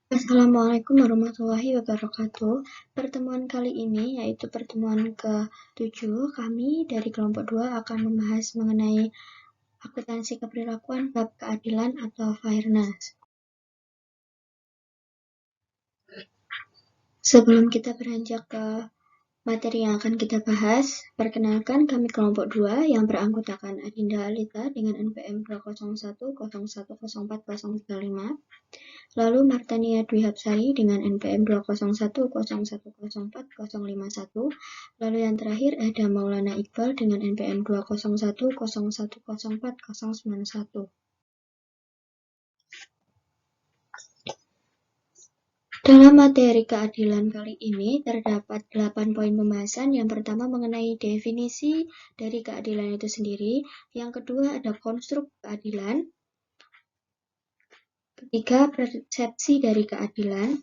Assalamualaikum warahmatullahi wabarakatuh. Pertemuan kali ini yaitu pertemuan ke-7, kami dari kelompok 2 akan membahas mengenai akuntansi keperilakuan bab keadilan atau fairness. Sebelum kita beranjak ke materi yang akan kita bahas, perkenalkan kami kelompok 2 yang beranggotakan Adinda Alita dengan NPM 201010435, lalu Martania Dwi Hapsari dengan NPM 201010451, lalu yang terakhir Eda Maulana Iqbal dengan NPM 201010491. Dalam materi keadilan kali ini terdapat 8 poin pembahasan. Yang pertama mengenai definisi dari keadilan itu sendiri, yang kedua ada konstruk keadilan, ketiga persepsi dari keadilan,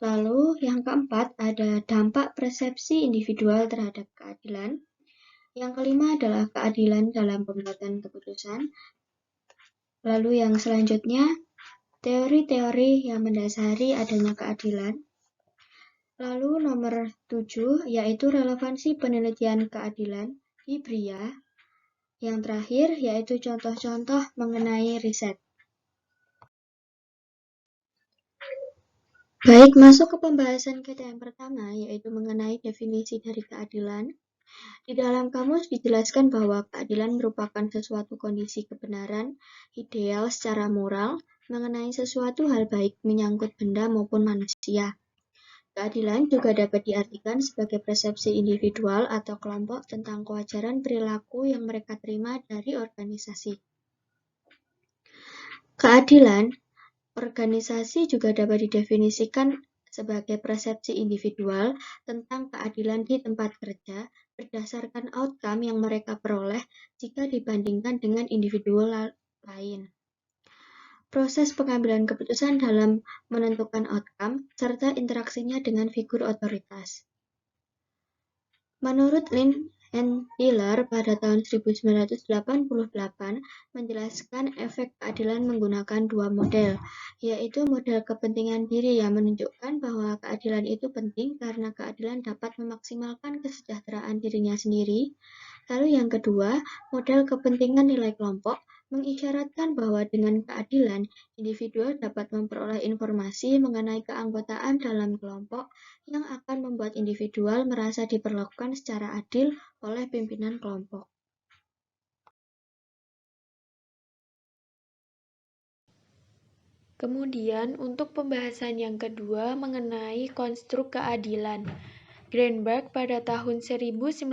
lalu yang keempat ada dampak persepsi individual terhadap keadilan, yang kelima adalah keadilan dalam pembuatan keputusan, lalu yang selanjutnya teori-teori yang mendasari adanya keadilan, lalu nomor 7 yaitu relevansi penelitian keadilan di BRIA, yang terakhir yaitu contoh-contoh mengenai riset. Baik, masuk ke pembahasan kita yang pertama, yaitu mengenai definisi dari keadilan. Di dalam kamus dijelaskan bahwa keadilan merupakan sesuatu kondisi kebenaran, ideal secara moral, mengenai sesuatu hal baik menyangkut benda maupun manusia. Keadilan juga dapat diartikan sebagai persepsi individual atau kelompok tentang kewajaran perilaku yang mereka terima dari organisasi. Keadilan organisasi juga dapat didefinisikan sebagai persepsi individual tentang keadilan di tempat kerja berdasarkan outcome yang mereka peroleh jika dibandingkan dengan individu lain. Proses pengambilan keputusan dalam menentukan outcome serta interaksinya dengan figur otoritas. Menurut Lin and Diller pada tahun 1988 menjelaskan efek keadilan menggunakan dua model, yaitu model kepentingan diri yang menunjukkan bahwa keadilan itu penting karena keadilan dapat memaksimalkan kesejahteraan dirinya sendiri. Lalu yang kedua, model kepentingan nilai kelompok mengisyaratkan bahwa dengan keadilan, individu dapat memperoleh informasi mengenai keanggotaan dalam kelompok yang akan membuat individual merasa diperlakukan secara adil oleh pimpinan kelompok. Kemudian, untuk pembahasan yang kedua mengenai konstruk keadilan. Greenberg pada tahun 1993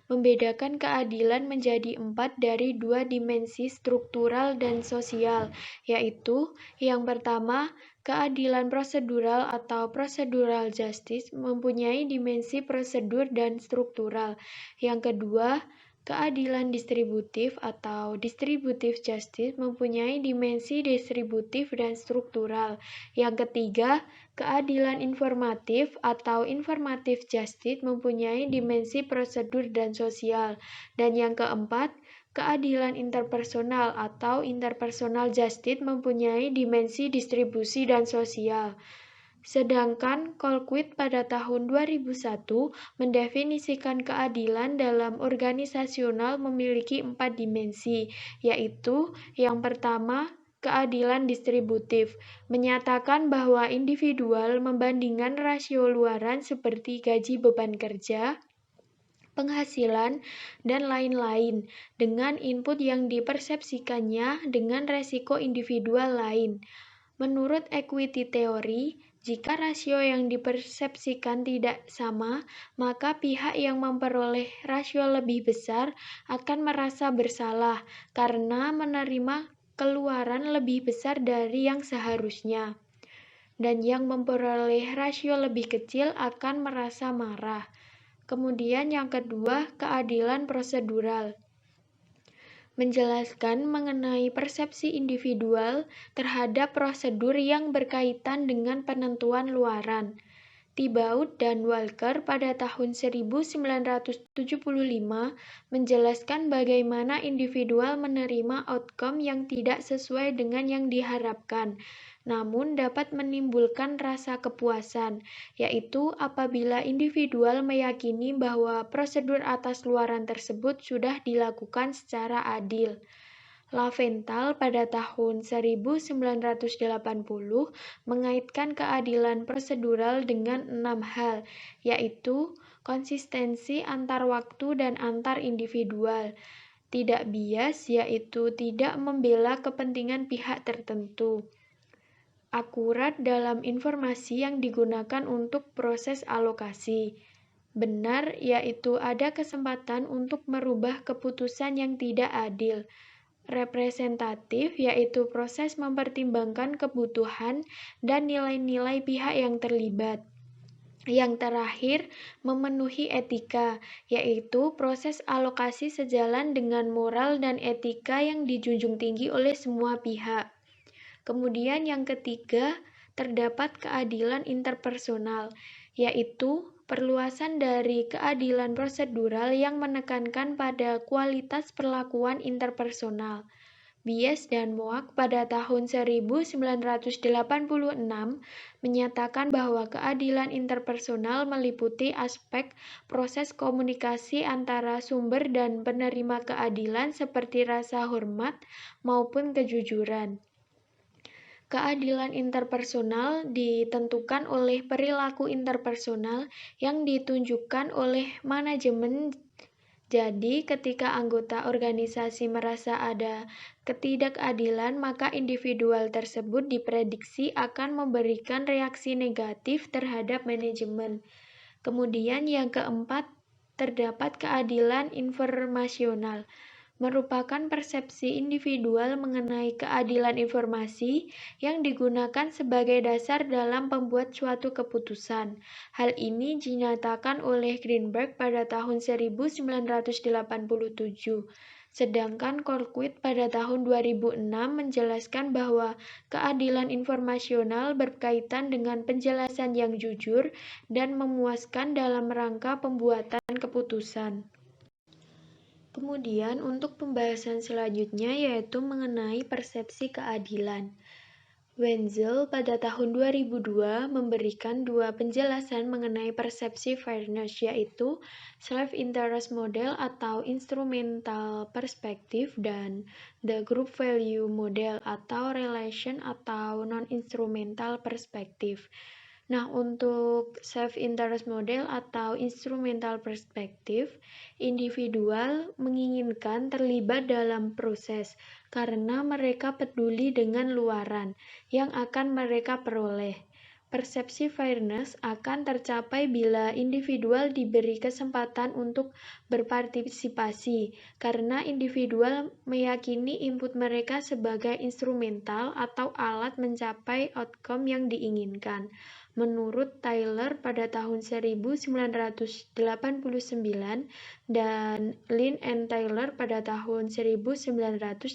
membedakan keadilan menjadi 4 dari 2 dimensi struktural dan sosial, yaitu yang pertama, keadilan prosedural atau procedural justice mempunyai dimensi prosedur dan struktural. Yang kedua, keadilan distributif atau distributive justice mempunyai dimensi distributif dan struktural. Yang ketiga, keadilan informatif atau informative justice mempunyai dimensi prosedur dan sosial. Dan yang keempat, keadilan interpersonal atau interpersonal justice mempunyai dimensi distribusi dan sosial. Sedangkan Colquitt pada tahun 2001 mendefinisikan keadilan dalam organisasional memiliki 4 dimensi, yaitu yang pertama, keadilan distributif, menyatakan bahwa individual membandingkan rasio luaran seperti gaji beban kerja, penghasilan, dan lain-lain dengan input yang dipersepsikannya dengan resiko individual lain. Menurut equity theory, jika rasio yang dipersepsikan tidak sama, maka pihak yang memperoleh rasio lebih besar akan merasa bersalah karena menerima keluaran lebih besar dari yang seharusnya. Dan yang memperoleh rasio lebih kecil akan merasa marah. Kemudian yang kedua, keadilan prosedural. Menjelaskan mengenai persepsi individual terhadap prosedur yang berkaitan dengan penentuan luaran. Thibaut dan Walker pada tahun 1975 menjelaskan bagaimana individual menerima outcome yang tidak sesuai dengan yang diharapkan, namun dapat menimbulkan rasa kepuasan, yaitu apabila individual meyakini bahwa prosedur atas luaran tersebut sudah dilakukan secara adil. Laventhal pada tahun 1980 mengaitkan keadilan prosedural dengan 6 hal, yaitu konsistensi antar waktu dan antar individual, tidak bias, yaitu tidak membela kepentingan pihak tertentu, akurat dalam informasi yang digunakan untuk proses alokasi, benar, yaitu ada kesempatan untuk merubah keputusan yang tidak adil, representatif, yaitu proses mempertimbangkan kebutuhan dan nilai-nilai pihak yang terlibat. Yang terakhir, memenuhi etika, yaitu proses alokasi sejalan dengan moral dan etika yang dijunjung tinggi oleh semua pihak. Kemudian yang ketiga, terdapat keadilan interpersonal, yaitu perluasan dari keadilan prosedural yang menekankan pada kualitas perlakuan interpersonal. Bies dan Moak pada tahun 1986 menyatakan bahwa keadilan interpersonal meliputi aspek proses komunikasi antara sumber dan penerima keadilan seperti rasa hormat maupun kejujuran. Keadilan interpersonal ditentukan oleh perilaku interpersonal yang ditunjukkan oleh manajemen. Jadi, ketika anggota organisasi merasa ada ketidakadilan, maka individual tersebut diprediksi akan memberikan reaksi negatif terhadap manajemen. Kemudian yang keempat, terdapat keadilan informasional, merupakan persepsi individual mengenai keadilan informasi yang digunakan sebagai dasar dalam membuat suatu keputusan. Hal ini dinyatakan oleh Greenberg pada tahun 1987, sedangkan Colquitt pada tahun 2006 menjelaskan bahwa keadilan informasional berkaitan dengan penjelasan yang jujur dan memuaskan dalam rangka pembuatan keputusan. Kemudian untuk pembahasan selanjutnya yaitu mengenai persepsi keadilan. Wenzel pada tahun 2002 memberikan dua penjelasan mengenai persepsi fairness, yaitu self-interest model atau instrumental perspective dan the group value model atau relation atau non-instrumental perspective. Nah, untuk self-interest model atau instrumental perspective, individual menginginkan terlibat dalam proses karena mereka peduli dengan luaran yang akan mereka peroleh. Persepsi fairness akan tercapai bila individual diberi kesempatan untuk berpartisipasi, karena individual meyakini input mereka sebagai instrumental atau alat mencapai outcome yang diinginkan. Menurut Taylor pada tahun 1989 dan Lynn and Taylor pada tahun 1988.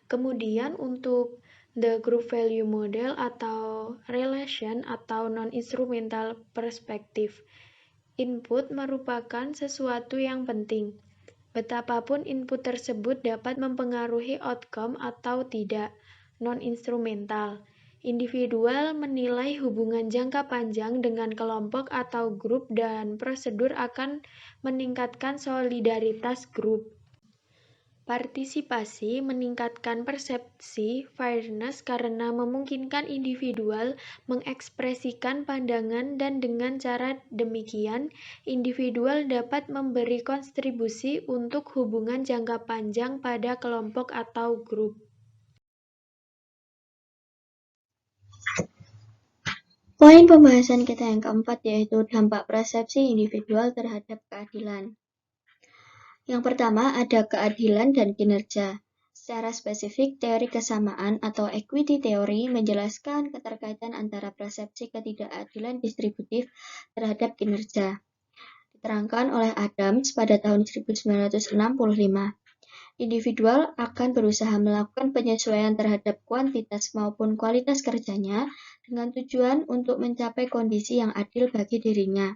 Kemudian untuk the group value model atau relation atau non-instrumental perspective, input merupakan sesuatu yang penting. Betapapun input tersebut dapat mempengaruhi outcome atau tidak, non-instrumental. Individual menilai hubungan jangka panjang dengan kelompok atau grup dan prosedur akan meningkatkan solidaritas grup. Partisipasi meningkatkan persepsi fairness karena memungkinkan individual mengekspresikan pandangan dan dengan cara demikian, individual dapat memberi kontribusi untuk hubungan jangka panjang pada kelompok atau grup. Poin pembahasan kita yang keempat yaitu dampak persepsi individual terhadap keadilan. Yang pertama ada keadilan dan kinerja. Secara spesifik, teori kesamaan atau equity theory menjelaskan keterkaitan antara persepsi ketidakadilan distributif terhadap kinerja. Diterangkan oleh Adams pada tahun 1965. Individual akan berusaha melakukan penyesuaian terhadap kuantitas maupun kualitas kerjanya dengan tujuan untuk mencapai kondisi yang adil bagi dirinya.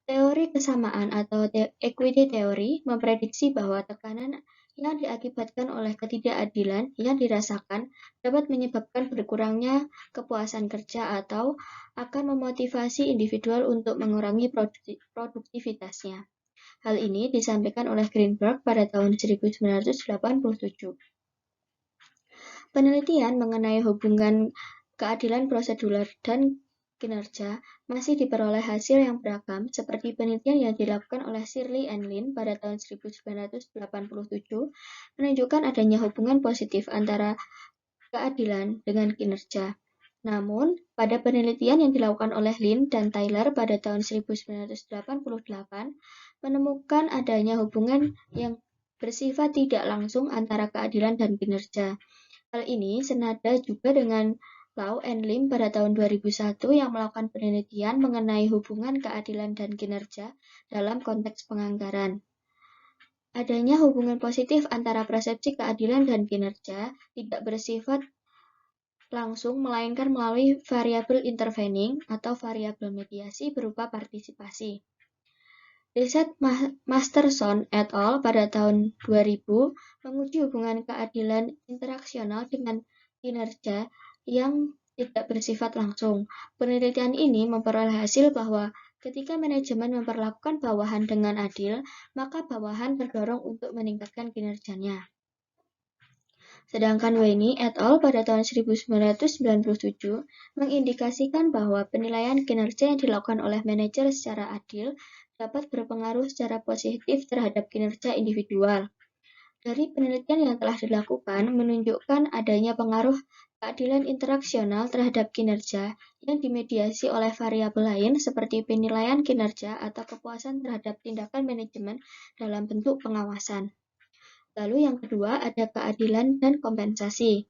Teori kesamaan atau equity theory memprediksi bahwa tekanan yang diakibatkan oleh ketidakadilan yang dirasakan dapat menyebabkan berkurangnya kepuasan kerja atau akan memotivasi individual untuk mengurangi produktivitasnya. Hal ini disampaikan oleh Greenberg pada tahun 1987. Penelitian mengenai hubungan keadilan prosedural dan kinerja masih diperoleh hasil yang beragam, seperti penelitian yang dilakukan oleh Shirley and Lin pada tahun 1987 menunjukkan adanya hubungan positif antara keadilan dengan kinerja. Namun, pada penelitian yang dilakukan oleh Lin dan Tyler pada tahun 1988 menemukan adanya hubungan yang bersifat tidak langsung antara keadilan dan kinerja. Hal ini senada juga dengan Lau and Lim pada tahun 2001 yang melakukan penelitian mengenai hubungan keadilan dan kinerja dalam konteks penganggaran. Adanya hubungan positif antara persepsi keadilan dan kinerja tidak bersifat langsung, melainkan melalui variabel intervening atau variabel mediasi berupa partisipasi. Riset Masterson et al. Pada tahun 2000 menguji hubungan keadilan interaksional dengan kinerja yang tidak bersifat langsung. Penelitian ini memperoleh hasil bahwa ketika manajemen memperlakukan bawahan dengan adil, maka bawahan terdorong untuk meningkatkan kinerjanya. Sedangkan Wayne et al. Pada tahun 1997 mengindikasikan bahwa penilaian kinerja yang dilakukan oleh manajer secara adil dapat berpengaruh secara positif terhadap kinerja individual. Dari penelitian yang telah dilakukan menunjukkan adanya pengaruh keadilan interaksional terhadap kinerja yang dimediasi oleh variabel lain seperti penilaian kinerja atau kepuasan terhadap tindakan manajemen dalam bentuk pengawasan. Lalu yang kedua ada keadilan dan kompensasi.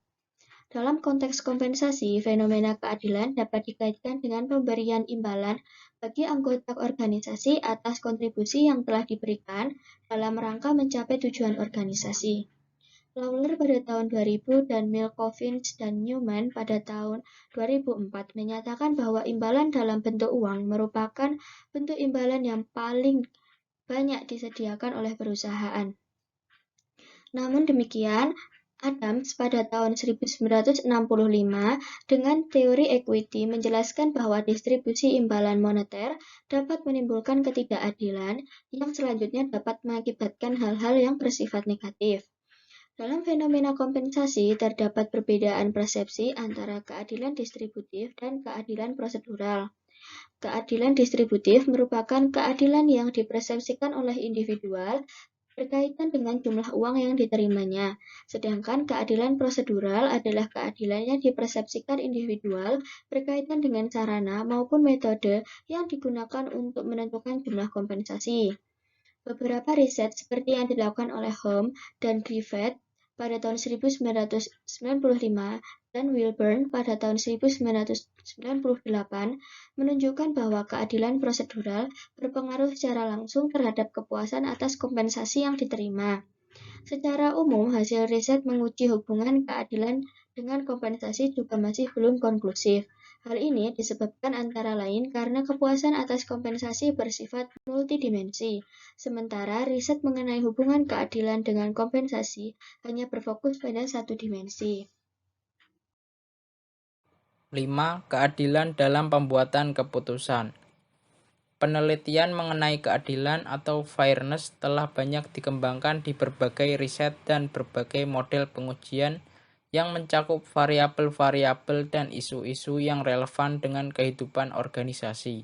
Dalam konteks kompensasi, fenomena keadilan dapat dikaitkan dengan pemberian imbalan bagi anggota organisasi atas kontribusi yang telah diberikan dalam rangka mencapai tujuan organisasi. Lawler pada tahun 2000 dan Milkovich dan Newman pada tahun 2004 menyatakan bahwa imbalan dalam bentuk uang merupakan bentuk imbalan yang paling banyak disediakan oleh perusahaan. Namun demikian, Adams pada tahun 1965 dengan teori equity menjelaskan bahwa distribusi imbalan moneter dapat menimbulkan ketidakadilan yang selanjutnya dapat mengakibatkan hal-hal yang bersifat negatif. Dalam fenomena kompensasi, terdapat perbedaan persepsi antara keadilan distributif dan keadilan prosedural. Keadilan distributif merupakan keadilan yang dipersepsikan oleh individual berkaitan dengan jumlah uang yang diterimanya, sedangkan keadilan prosedural adalah keadilan yang dipersepsikan individual berkaitan dengan sarana maupun metode yang digunakan untuk menentukan jumlah kompensasi. Beberapa riset seperti yang dilakukan oleh Holm dan Griffith pada tahun 1995 dan Wilburn pada tahun 1998 menunjukkan bahwa keadilan prosedural berpengaruh secara langsung terhadap kepuasan atas kompensasi yang diterima. Secara umum, hasil riset menguji hubungan keadilan dengan kompensasi juga masih belum konklusif. Hal ini disebabkan antara lain karena kepuasan atas kompensasi bersifat multidimensi, sementara riset mengenai hubungan keadilan dengan kompensasi hanya berfokus pada satu dimensi. 5. Keadilan dalam pembuatan keputusan. Penelitian mengenai keadilan atau fairness telah banyak dikembangkan di berbagai riset dan berbagai model pengujian yang mencakup variabel-variabel dan isu-isu yang relevan dengan kehidupan organisasi.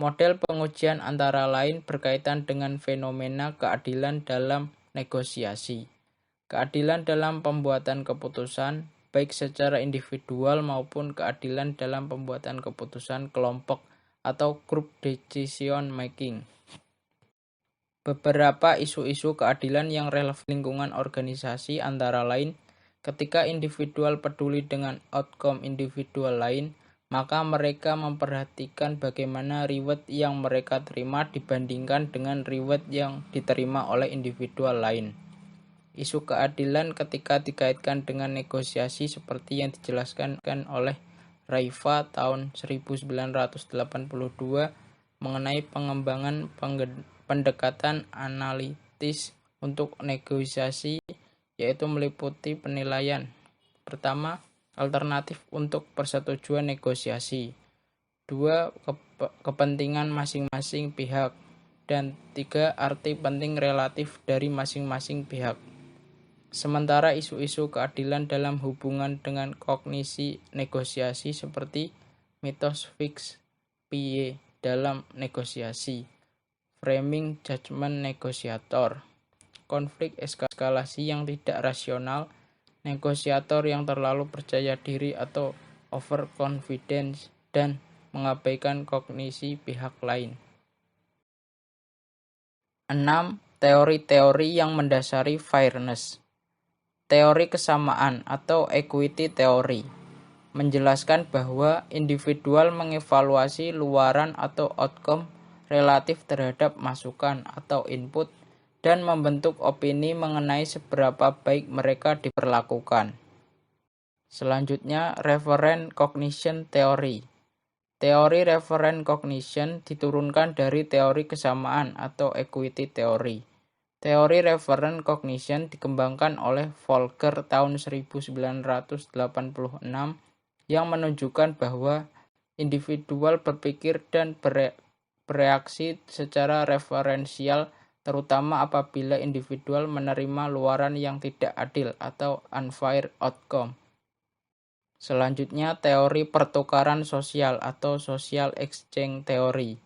Model pengujian antara lain berkaitan dengan fenomena keadilan dalam negosiasi, keadilan dalam pembuatan keputusan, baik secara individual maupun keadilan dalam pembuatan keputusan kelompok atau group decision making. Beberapa isu-isu keadilan yang relevan lingkungan organisasi antara lain, ketika individual peduli dengan outcome individual lain, maka mereka memperhatikan bagaimana reward yang mereka terima dibandingkan dengan reward yang diterima oleh individual lain. Isu keadilan ketika dikaitkan dengan negosiasi seperti yang dijelaskan oleh Raifa tahun 1982 mengenai pengembangan pendekatan analitis untuk negosiasi, yaitu meliputi penilaian. Pertama, alternatif untuk persetujuan negosiasi. 2. Kepentingan masing-masing pihak. Dan 3. Arti penting relatif dari masing-masing pihak. Sementara isu-isu keadilan dalam hubungan dengan kognisi negosiasi seperti mitos fix PY dalam negosiasi, framing judgment negosiator, konflik eskalasi yang tidak rasional, negosiator yang terlalu percaya diri atau overconfidence, dan mengabaikan kognisi pihak lain. 6. Teori-teori yang mendasari fairness. Teori kesamaan atau equity theory menjelaskan bahwa individual mengevaluasi luaran atau outcome relatif terhadap masukan atau input dan membentuk opini mengenai seberapa baik mereka diperlakukan. Selanjutnya, referent cognition theory. Teori referent cognition diturunkan dari teori kesamaan atau equity theory. Teori referent cognition dikembangkan oleh Volcker tahun 1986 yang menunjukkan bahwa individual berpikir dan bereaksi secara referensial, terutama apabila individual menerima luaran yang tidak adil atau unfair outcome. Selanjutnya, teori pertukaran sosial atau social exchange theory.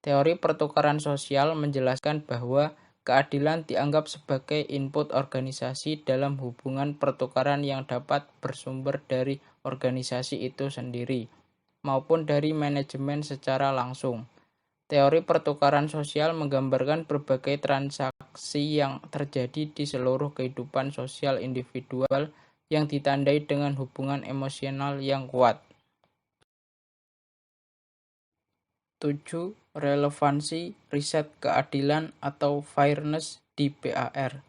Teori pertukaran sosial menjelaskan bahwa keadilan dianggap sebagai input organisasi dalam hubungan pertukaran yang dapat bersumber dari organisasi itu sendiri, maupun dari manajemen secara langsung. Teori pertukaran sosial menggambarkan berbagai transaksi yang terjadi di seluruh kehidupan sosial individual yang ditandai dengan hubungan emosional yang kuat. 7. Relevansi riset keadilan atau fairness di PAR.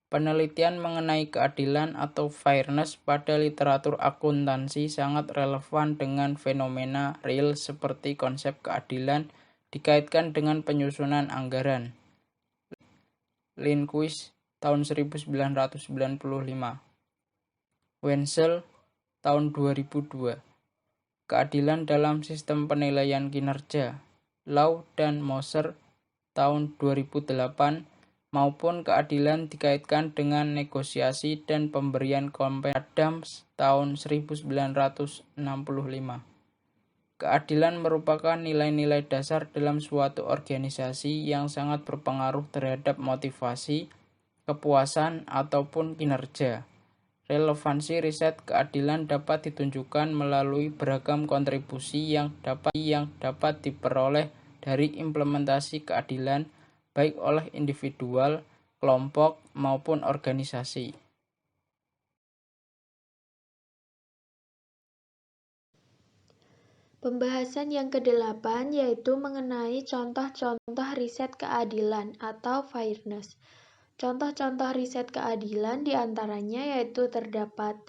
Penelitian mengenai keadilan atau fairness pada literatur akuntansi sangat relevan dengan fenomena real seperti konsep keadilan dikaitkan dengan penyusunan anggaran. Lindqvist tahun 1995. Wenzel tahun 2002. Keadilan dalam sistem penilaian kinerja, Lau dan Moser tahun 2008, maupun keadilan dikaitkan dengan negosiasi dan pemberian kompensasi, Adams tahun 1965. Keadilan merupakan nilai-nilai dasar dalam suatu organisasi yang sangat berpengaruh terhadap motivasi, kepuasan, ataupun kinerja. Relevansi riset keadilan dapat ditunjukkan melalui beragam kontribusi yang dapat diperoleh dari implementasi keadilan, baik oleh individual, kelompok, maupun organisasi. Pembahasan yang ke-8 yaitu mengenai contoh-contoh riset keadilan atau fairness. Contoh-contoh riset keadilan diantaranya yaitu terdapat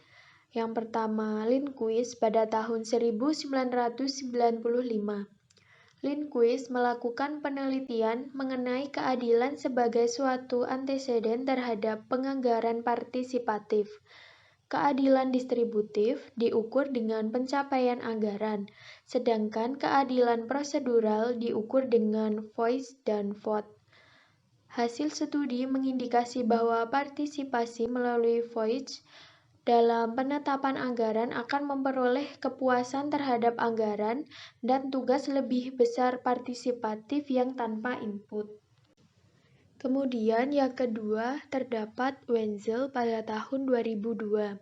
yang pertama, Lindqvist pada tahun 1995. Lindqvist melakukan penelitian mengenai keadilan sebagai suatu anteseden terhadap penganggaran partisipatif. Keadilan distributif diukur dengan pencapaian anggaran, sedangkan keadilan prosedural diukur dengan voice dan vote. Hasil studi mengindikasi bahwa partisipasi melalui voice dalam penetapan anggaran akan memperoleh kepuasan terhadap anggaran dan tugas lebih besar partisipatif yang tanpa input. Kemudian yang kedua terdapat Wenzel pada tahun 2002.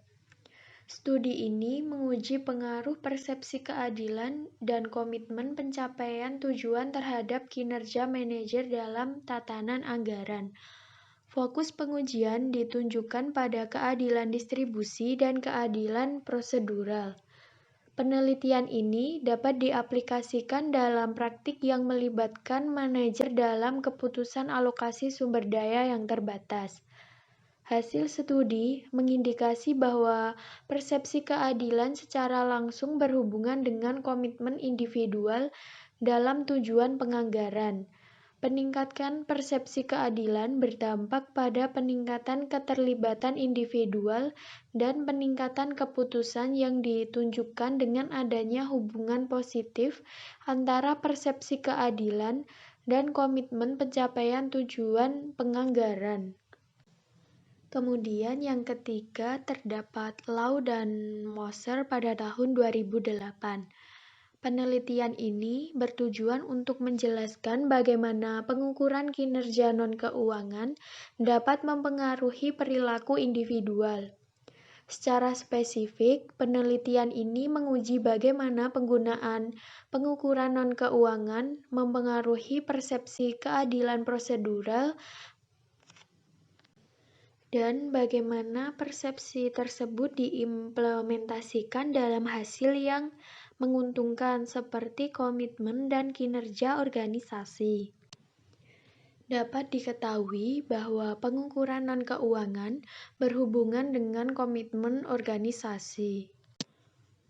Studi ini menguji pengaruh persepsi keadilan dan komitmen pencapaian tujuan terhadap kinerja manajer dalam tatanan anggaran. Fokus pengujian ditunjukkan pada keadilan distribusi dan keadilan prosedural. Penelitian ini dapat diaplikasikan dalam praktik yang melibatkan manajer dalam keputusan alokasi sumber daya yang terbatas. Hasil studi mengindikasi bahwa persepsi keadilan secara langsung berhubungan dengan komitmen individual dalam tujuan penganggaran. Peningkatan persepsi keadilan berdampak pada peningkatan keterlibatan individual dan peningkatan keputusan yang ditunjukkan dengan adanya hubungan positif antara persepsi keadilan dan komitmen pencapaian tujuan penganggaran. Kemudian yang ketiga terdapat Lau dan Moser pada tahun 2008. Penelitian ini bertujuan untuk menjelaskan bagaimana pengukuran kinerja non-keuangan dapat mempengaruhi perilaku individual. Secara spesifik, penelitian ini menguji bagaimana penggunaan pengukuran non-keuangan mempengaruhi persepsi keadilan prosedural dan bagaimana persepsi tersebut diimplementasikan dalam hasil yang menguntungkan seperti komitmen dan kinerja organisasi. Dapat diketahui bahwa pengukuran non-keuangan berhubungan dengan komitmen organisasi.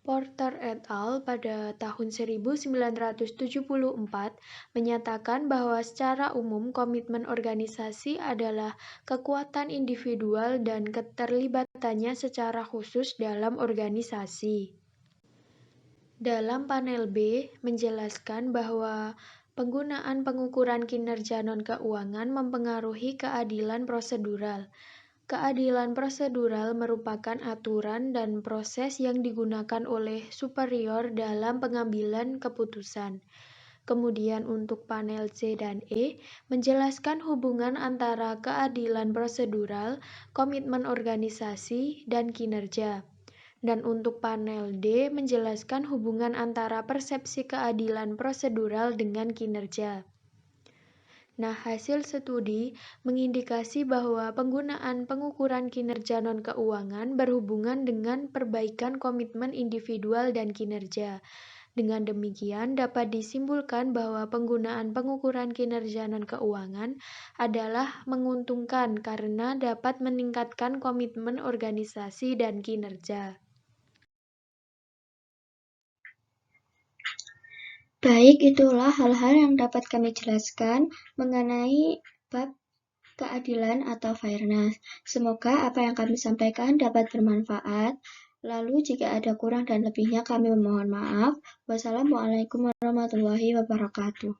Porter et al. Pada tahun 1974 menyatakan bahwa secara umum komitmen organisasi adalah kekuatan individual dan keterlibatannya secara khusus dalam organisasi. Dalam panel B menjelaskan bahwa penggunaan pengukuran kinerja non-keuangan mempengaruhi keadilan prosedural. Keadilan prosedural merupakan aturan dan proses yang digunakan oleh superior dalam pengambilan keputusan. Kemudian untuk panel C dan E menjelaskan hubungan antara keadilan prosedural, komitmen organisasi, dan kinerja. Dan untuk panel D menjelaskan hubungan antara persepsi keadilan prosedural dengan kinerja. Nah, hasil studi mengindikasi bahwa penggunaan pengukuran kinerja non-keuangan berhubungan dengan perbaikan komitmen individual dan kinerja. Dengan demikian, dapat disimpulkan bahwa penggunaan pengukuran kinerja non-keuangan adalah menguntungkan karena dapat meningkatkan komitmen organisasi dan kinerja. Baik, itulah hal-hal yang dapat kami jelaskan mengenai bab keadilan atau fairness. Semoga apa yang kami sampaikan dapat bermanfaat. Lalu jika ada kurang dan lebihnya kami memohon maaf. Wassalamualaikum warahmatullahi wabarakatuh.